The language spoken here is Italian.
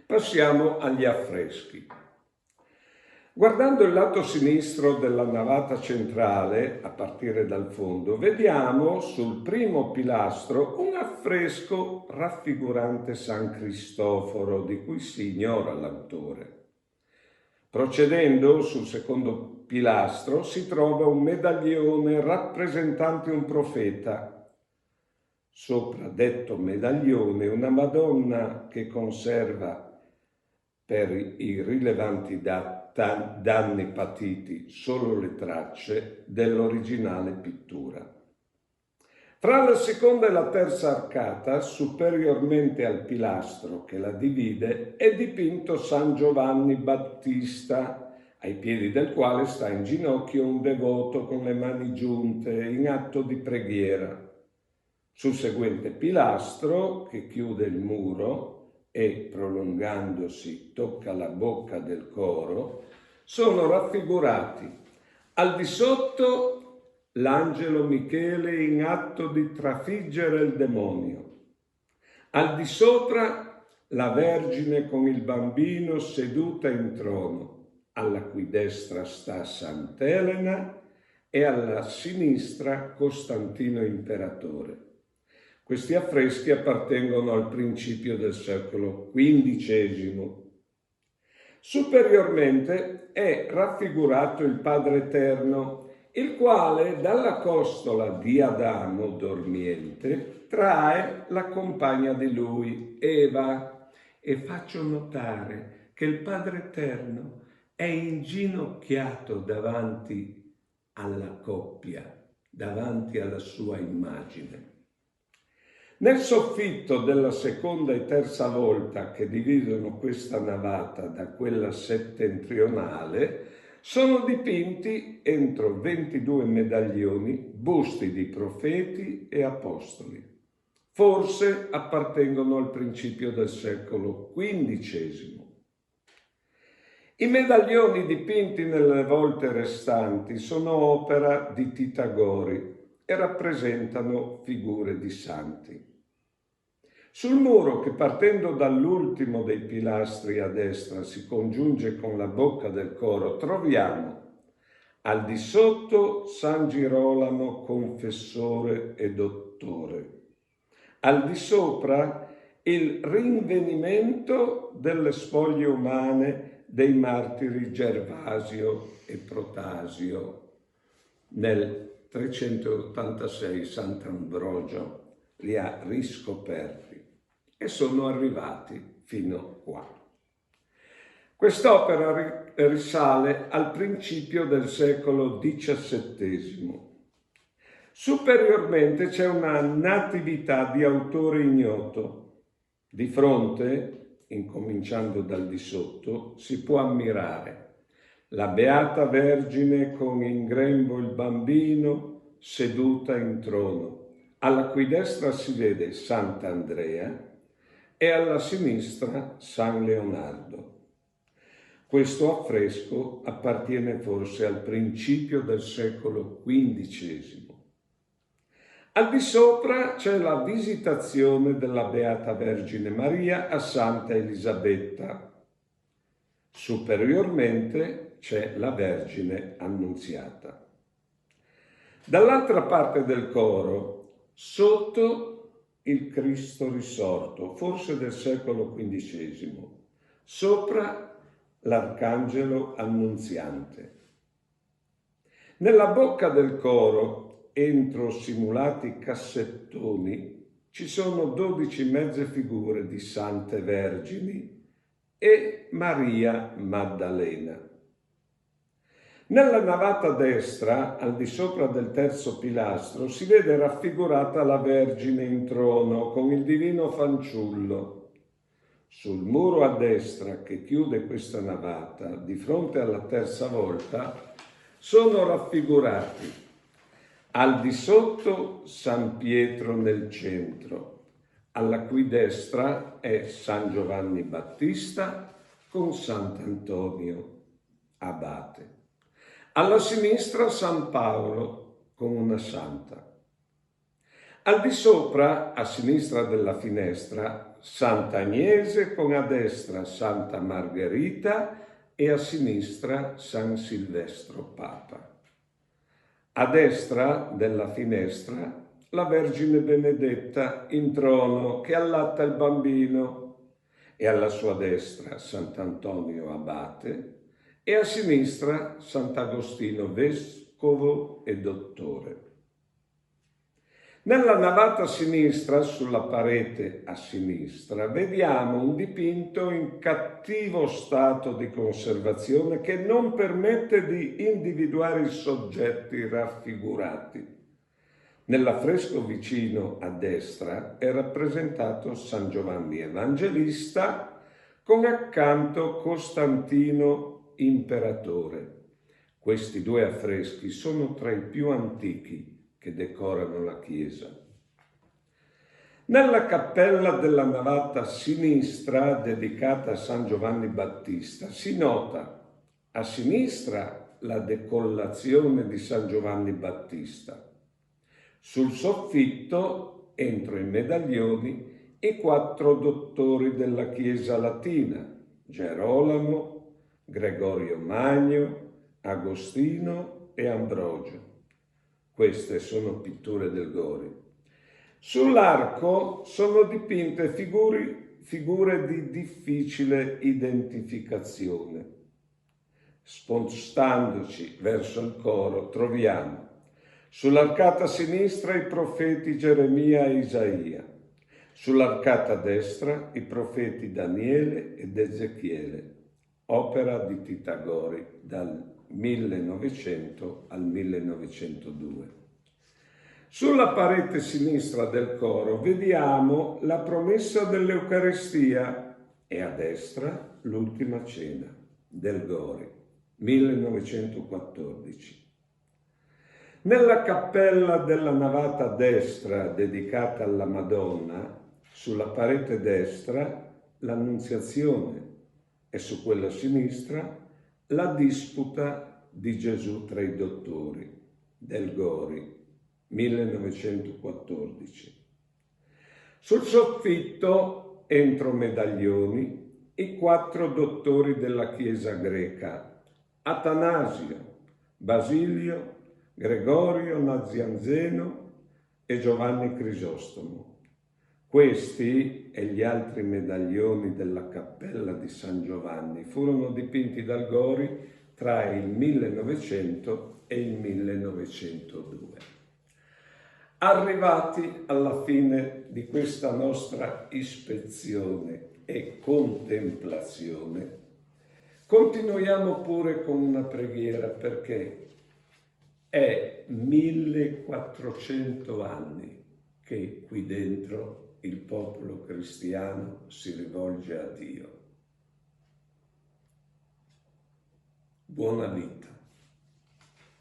Passiamo agli affreschi. Guardando il lato sinistro della navata centrale, a partire dal fondo, vediamo sul primo pilastro un affresco raffigurante San Cristoforo, di cui si ignora l'autore. Procedendo sul secondo pilastro si trova un medaglione rappresentante un profeta. Sopra detto medaglione una Madonna che conserva, per i rilevanti danni patiti, solo le tracce dell'originale pittura. Fra la seconda e la terza arcata, superiormente al pilastro che la divide, è dipinto San Giovanni Battista, ai piedi del quale sta in ginocchio un devoto con le mani giunte in atto di preghiera. Sul seguente pilastro, che chiude il muro e, prolungandosi, tocca la bocca del coro, sono raffigurati al di sotto l'angelo Michele in atto di trafiggere il demonio, al di sopra la Vergine con il bambino seduta in trono, alla cui destra sta Sant'Elena e alla sinistra Costantino Imperatore. Questi affreschi appartengono al principio del secolo XV. Superiormente è raffigurato il Padre Eterno, il quale dalla costola di Adamo dormiente trae la compagna di lui, Eva, e faccio notare che il Padre Eterno è inginocchiato davanti alla coppia, davanti alla sua immagine. Nel soffitto della seconda e terza volta che dividono questa navata da quella settentrionale sono dipinti entro 22 medaglioni busti di profeti e apostoli. Forse appartengono al principio del secolo XV. I medaglioni dipinti nelle volte restanti sono opera di Titagori e rappresentano figure di santi. Sul muro, che partendo dall'ultimo dei pilastri a destra si congiunge con la bocca del coro, troviamo al di sotto San Girolamo confessore e dottore, al di sopra il rinvenimento delle spoglie umane dei martiri Gervasio e Protasio. Nel 386 Sant'Ambrogio li ha riscoperti e sono arrivati fino qua. Quest'opera risale al principio del secolo XVII. Superiormente c'è una natività di autore ignoto. Di fronte, incominciando dal di sotto, si può ammirare la Beata Vergine con in grembo il bambino seduta in trono, alla cui destra si vede Sant'Andrea e alla sinistra San Leonardo. Questo affresco appartiene forse al principio del secolo XV. Al di sopra c'è la visitazione della Beata Vergine Maria a Santa Elisabetta. Superiormente c'è la Vergine Annunziata. Dall'altra parte del coro, sotto il Cristo risorto, forse del secolo XV, sopra l'Arcangelo Annunziante. Nella bocca del coro, entro simulati cassettoni, ci sono 12 mezze figure di sante vergini e Maria Maddalena. Nella navata destra, al di sopra del terzo pilastro, si vede raffigurata la Vergine in trono con il divino fanciullo. Sul muro a destra che chiude questa navata, di fronte alla terza volta, sono raffigurati al di sotto San Pietro nel centro, alla cui destra è San Giovanni Battista con Sant'Antonio abate. Alla sinistra San Paolo con una santa. Al di sopra, a sinistra della finestra, Sant'Agnese con a destra Santa Margherita e a sinistra San Silvestro Papa. A destra della finestra la Vergine Benedetta in trono che allatta il bambino e alla sua destra Sant'Antonio Abate e a sinistra Sant'Agostino Vescovo e Dottore. Nella navata a sinistra, sulla parete a sinistra, vediamo un dipinto in cattivo stato di conservazione che non permette di individuare i soggetti raffigurati. Nell'affresco vicino a destra è rappresentato San Giovanni Evangelista con accanto Costantino Imperatore. Questi due affreschi sono tra i più antichi che decorano la chiesa. Nella cappella della navata sinistra, dedicata a San Giovanni Battista, si nota a sinistra la decollazione di San Giovanni Battista. Sul soffitto, entro i medaglioni, i 4 dottori della Chiesa latina, Gerolamo, Gregorio Magno, Agostino e Ambrogio. Queste sono pitture del Gori. Sull'arco sono dipinte figure di difficile identificazione. Spostandoci verso il coro troviamo sull'arcata sinistra i profeti Geremia e Isaia, sull'arcata destra i profeti Daniele ed Ezechiele, opera di Tita Gori dal 1900 al 1902. Sulla parete sinistra del coro vediamo la promessa dell'Eucaristia e a destra l'ultima cena del Gori, 1914. Nella cappella della navata destra dedicata alla Madonna, sulla parete destra l'Annunziazione e su quella sinistra la disputa di Gesù tra i dottori del Gori, 1914. Sul soffitto, entro medaglioni, i 4 dottori della Chiesa greca, Atanasio, Basilio, Gregorio Nazianzeno e Giovanni Crisostomo. Questi e gli altri medaglioni della cappella di San Giovanni furono dipinti dal Gori tra il 1900 e il 1902. Arrivati alla fine di questa nostra ispezione e contemplazione, continuiamo pure con una preghiera perché è 1400 anni che qui dentro il popolo cristiano si rivolge a Dio. Buona vita.